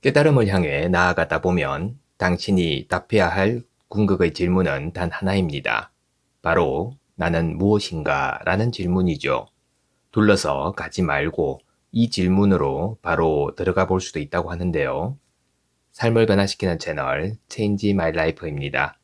깨달음을 향해 나아가다 보면 당신이 답해야 할 궁극의 질문은 단 하나입니다. 바로 나는 무엇인가? 라는 질문이죠. 둘러서 가지 말고 이 질문으로 바로 들어가 볼 수도 있다고 하는데요. 삶을 변화시키는 채널 Change My Life입니다.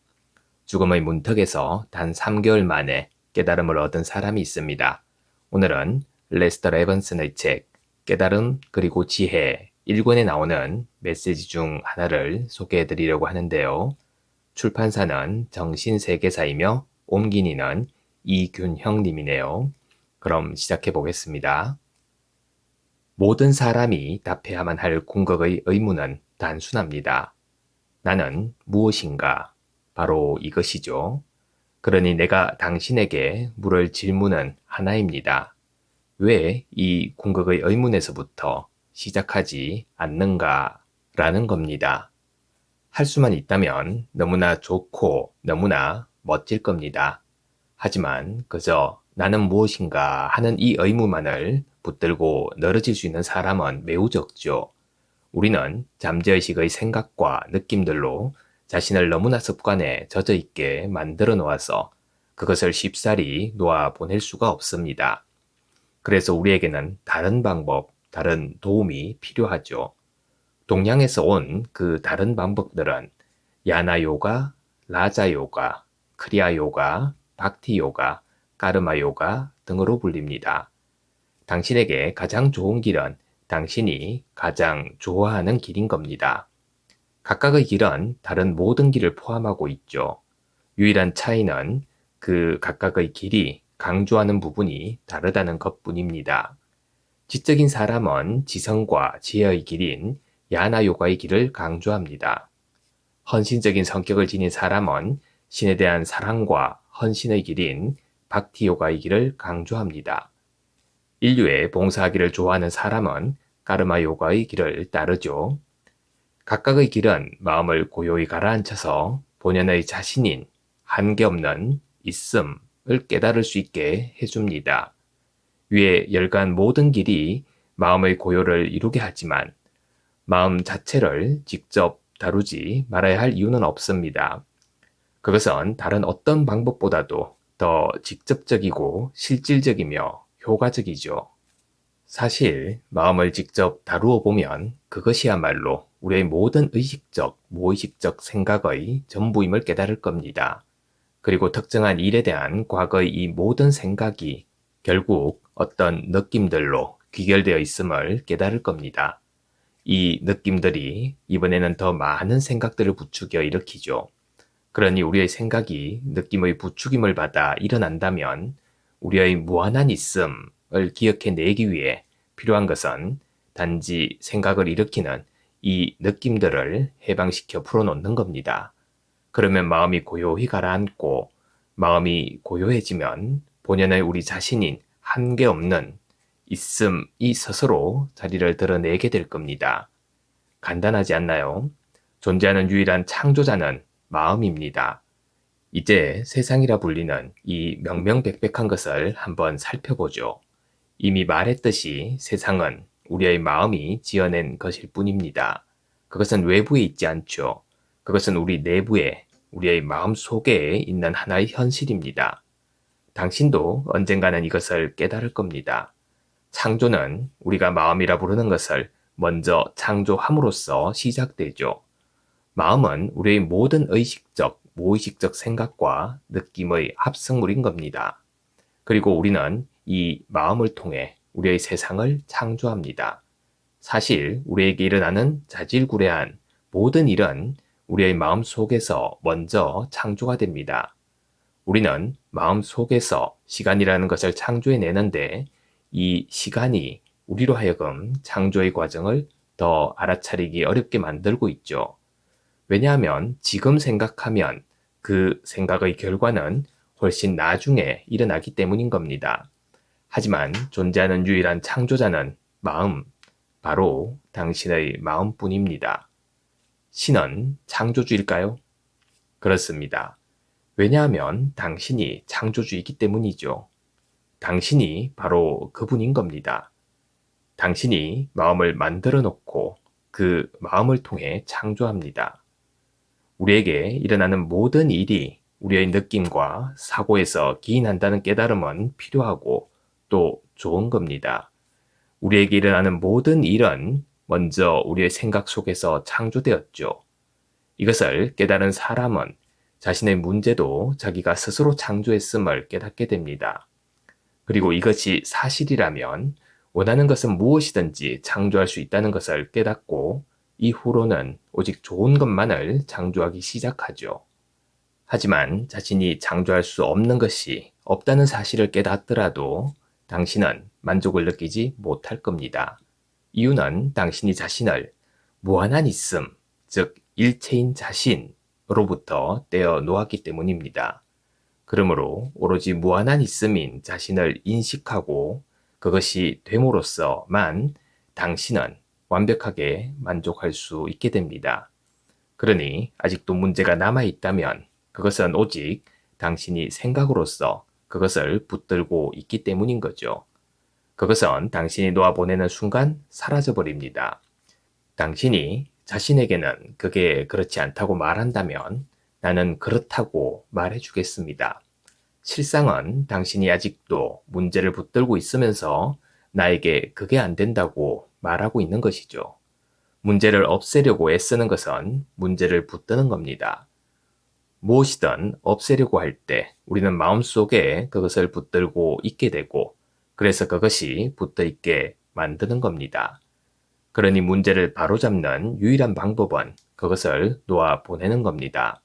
죽음의 문턱에서 단 3개월 만에 깨달음을 얻은 사람이 있습니다. 오늘은 레스터 에번슨의 책 깨달음 그리고 지혜 1권에 나오는 메시지 중 하나를 소개해 드리려고 하는데요. 출판사는 정신세계사이며 옮긴이는 이균형 님이네요. 그럼 시작해 보겠습니다. 모든 사람이 답해야만 할 궁극의 의문은 단순합니다. 나는 무엇인가? 바로 이것이죠. 그러니 내가 당신에게 물을 질문은 하나입니다. 왜 이 궁극의 의문에서부터 시작하지 않는가? 라는 겁니다. 할 수만 있다면 너무나 좋고 너무나 멋질 겁니다. 하지만 그저 나는 무엇인가 하는 이 의무만을 붙들고 늘어질 수 있는 사람은 매우 적죠. 우리는 잠재의식의 생각과 느낌들로 자신을 너무나 습관에 젖어 있게 만들어 놓아서 그것을 쉽사리 놓아 보낼 수가 없습니다. 그래서 우리에게는 다른 방법, 다른 도움이 필요하죠. 동양에서 온 그 다른 방법들은 야나 요가, 라자 요가, 크리아 요가, 박티 요가, 까르마 요가 등으로 불립니다. 당신에게 가장 좋은 길은 당신이 가장 좋아하는 길인 겁니다. 각각의 길은 다른 모든 길을 포함하고 있죠. 유일한 차이는 그 각각의 길이 강조하는 부분이 다르다는 것뿐입니다. 지적인 사람은 지성과 지혜의 길인 야나 요가의 길을 강조합니다. 헌신적인 성격을 지닌 사람은 신에 대한 사랑과 헌신의 길인 박티 요가의 길을 강조합니다. 인류에 봉사하기를 좋아하는 사람은 까르마 요가의 길을 따르죠. 각각의 길은 마음을 고요히 가라앉혀서 본연의 자신인 한계없는 있음을 깨달을 수 있게 해줍니다. 위에 열간 모든 길이 마음의 고요를 이루게 하지만 마음 자체를 직접 다루지 말아야 할 이유는 없습니다. 그것은 다른 어떤 방법보다도 더 직접적이고 실질적이며 효과적이죠. 사실 마음을 직접 다루어 보면 그것이야말로 우리의 모든 의식적, 무의식적 생각의 전부임을 깨달을 겁니다. 그리고 특정한 일에 대한 과거의 이 모든 생각이 결국 어떤 느낌들로 귀결되어 있음을 깨달을 겁니다. 이 느낌들이 이번에는 더 많은 생각들을 부추겨 일으키죠. 그러니 우리의 생각이 느낌의 부추김을 받아 일어난다면 우리의 무한한 있음을 기억해내기 위해 필요한 것은 단지 생각을 일으키는 이 느낌들을 해방시켜 풀어놓는 겁니다. 그러면 마음이 고요히 가라앉고 마음이 고요해지면 본연의 우리 자신인 한계없는 있음이 스스로 자리를 드러내게 될 겁니다. 간단하지 않나요? 존재하는 유일한 창조자는 마음입니다. 이제 세상이라 불리는 이 명명백백한 것을 한번 살펴보죠. 이미 말했듯이 세상은 우리의 마음이 지어낸 것일 뿐입니다. 그것은 외부에 있지 않죠. 그것은 우리 내부에, 우리의 마음 속에 있는 하나의 현실입니다. 당신도 언젠가는 이것을 깨달을 겁니다. 창조는 우리가 마음이라 부르는 것을 먼저 창조함으로써 시작되죠. 마음은 우리의 모든 의식적, 무의식적 생각과 느낌의 합성물인 겁니다. 그리고 우리는 이 마음을 통해 우리의 세상을 창조합니다. 사실 우리에게 일어나는 자질구레한 모든 일은 우리의 마음 속에서 먼저 창조가 됩니다. 우리는 마음 속에서 시간이라는 것을 창조해내는데 이 시간이 우리로 하여금 창조의 과정을 더 알아차리기 어렵게 만들고 있죠. 왜냐하면 지금 생각하면 그 생각의 결과는 훨씬 나중에 일어나기 때문인 겁니다. 하지만 존재하는 유일한 창조자는 마음, 바로 당신의 마음뿐입니다. 신은 창조주일까요? 그렇습니다. 왜냐하면 당신이 창조주이기 때문이죠. 당신이 바로 그분인 겁니다. 당신이 마음을 만들어 놓고 그 마음을 통해 창조합니다. 우리에게 일어나는 모든 일이 우리의 느낌과 사고에서 기인한다는 깨달음은 필요하고 또 좋은 겁니다. 우리에게 일어나는 모든 일은 먼저 우리의 생각 속에서 창조되었죠. 이것을 깨달은 사람은 자신의 문제도 자기가 스스로 창조했음을 깨닫게 됩니다. 그리고 이것이 사실이라면 원하는 것은 무엇이든지 창조할 수 있다는 것을 깨닫고 이후로는 오직 좋은 것만을 창조하기 시작하죠. 하지만 자신이 창조할 수 없는 것이 없다는 사실을 깨닫더라도 당신은 만족을 느끼지 못할 겁니다. 이유는 당신이 자신을 무한한 있음, 즉 일체인 자신으로부터 떼어 놓았기 때문입니다. 그러므로 오로지 무한한 있음인 자신을 인식하고 그것이 됨으로써만 당신은 완벽하게 만족할 수 있게 됩니다. 그러니 아직도 문제가 남아있다면 그것은 오직 당신이 생각으로서 그것을 붙들고 있기 때문인 거죠. 그것은 당신이 놓아보내는 순간 사라져버립니다. 당신이 자신에게는 그게 그렇지 않다고 말한다면 나는 그렇다고 말해주겠습니다. 실상은 당신이 아직도 문제를 붙들고 있으면서 나에게 그게 안 된다고 말하고 있는 것이죠. 문제를 없애려고 애쓰는 것은 문제를 붙드는 겁니다. 무엇이든 없애려고 할 때 우리는 마음속에 그것을 붙들고 있게 되고 그래서 그것이 붙어 있게 만드는 겁니다. 그러니 문제를 바로잡는 유일한 방법은 그것을 놓아 보내는 겁니다.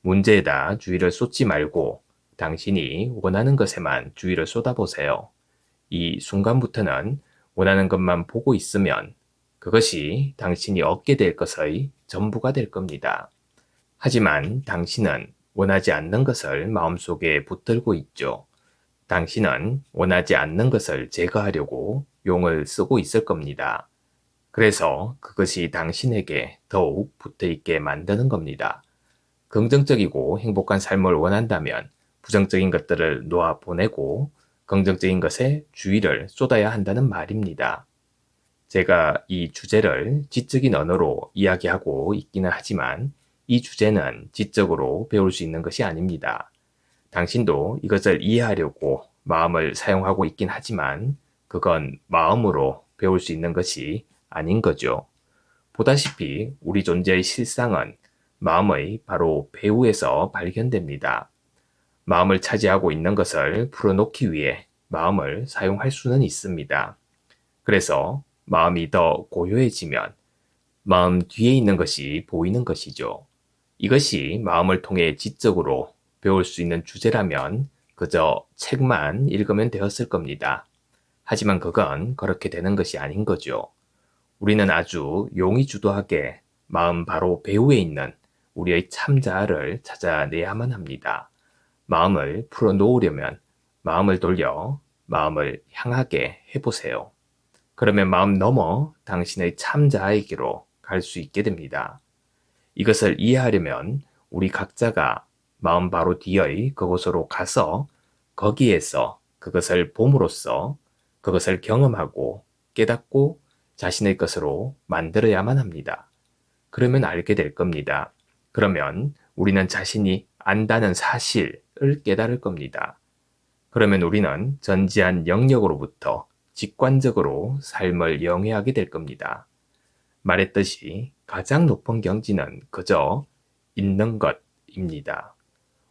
문제에다 주의를 쏟지 말고 당신이 원하는 것에만 주의를 쏟아보세요. 이 순간부터는 원하는 것만 보고 있으면 그것이 당신이 얻게 될 것의 전부가 될 겁니다. 하지만 당신은 원하지 않는 것을 마음속에 붙들고 있죠. 당신은 원하지 않는 것을 제거하려고 용을 쓰고 있을 겁니다. 그래서 그것이 당신에게 더욱 붙어 있게 만드는 겁니다. 긍정적이고 행복한 삶을 원한다면 부정적인 것들을 놓아 보내고 긍정적인 것에 주의를 쏟아야 한다는 말입니다. 제가 이 주제를 지적인 언어로 이야기하고 있기는 하지만 이 주제는 지적으로 배울 수 있는 것이 아닙니다. 당신도 이것을 이해하려고 마음을 사용하고 있긴 하지만 그건 마음으로 배울 수 있는 것이 아닌 거죠. 보다시피 우리 존재의 실상은 마음의 바로 배후에서 발견됩니다. 마음을 차지하고 있는 것을 풀어놓기 위해 마음을 사용할 수는 있습니다. 그래서 마음이 더 고요해지면 마음 뒤에 있는 것이 보이는 것이죠. 이것이 마음을 통해 지적으로 배울 수 있는 주제라면 그저 책만 읽으면 되었을 겁니다. 하지만 그건 그렇게 되는 것이 아닌 거죠. 우리는 아주 용의주도하게 마음 바로 배후에 있는 우리의 참자아를 찾아내야만 합니다. 마음을 풀어놓으려면 마음을 돌려 마음을 향하게 해보세요. 그러면 마음 넘어 당신의 참자아에게로 갈 수 있게 됩니다. 이것을 이해하려면 우리 각자가 마음 바로 뒤의 그곳으로 가서 거기에서 그것을 봄으로써 그것을 경험하고 깨닫고 자신의 것으로 만들어야만 합니다. 그러면 알게 될 겁니다. 그러면 우리는 자신이 안다는 사실을 깨달을 겁니다. 그러면 우리는 전지한 영역으로부터 직관적으로 삶을 영위하게 될 겁니다. 말했듯이 가장 높은 경지는 그저 있는 것입니다.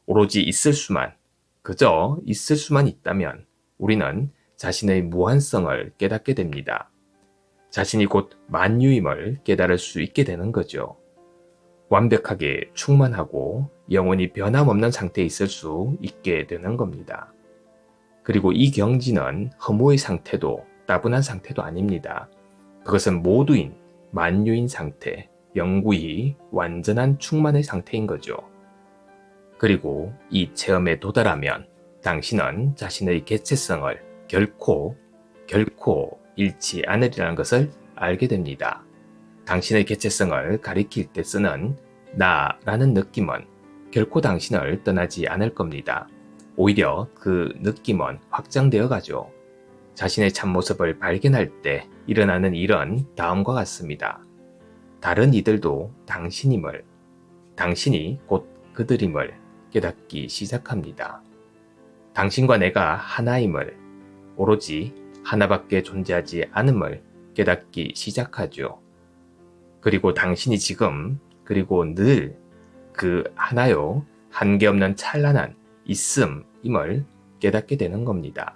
오로지 있을 수만, 그저 있을 수만 있다면 우리는 자신의 무한성을 깨닫게 됩니다. 자신이 곧 만유임을 깨달을 수 있게 되는 거죠. 완벽하게 충만하고 영원히 변함없는 상태에 있을 수 있게 되는 겁니다. 그리고 이 경지는 허무의 상태도 따분한 상태도 아닙니다. 그것은 모두인 만유인 상태, 영구히 완전한 충만의 상태인 거죠. 그리고 이 체험에 도달하면 당신은 자신의 개체성을 결코 잃지 않으리라는 것을 알게 됩니다. 당신의 개체성을 가리킬 때 쓰는 나라는 느낌은 결코 당신을 떠나지 않을 겁니다. 오히려 그 느낌은 확장되어 가죠. 자신의 참모습을 발견할 때 일어나는 일은 다음과 같습니다. 다른 이들도 당신임을, 당신이 곧 그들임을 깨닫기 시작합니다. 당신과 내가 하나임을, 오로지 하나밖에 존재하지 않음을 깨닫기 시작하죠. 그리고 당신이 지금, 그리고 늘 그 하나요, 한계없는 찬란한 있음임을 깨닫게 되는 겁니다.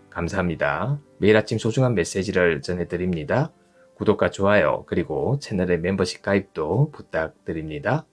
감사합니다. 매일 아침 소중한 메시지를 전해드립니다. 구독과 좋아요 그리고 채널의 멤버십 가입도 부탁드립니다.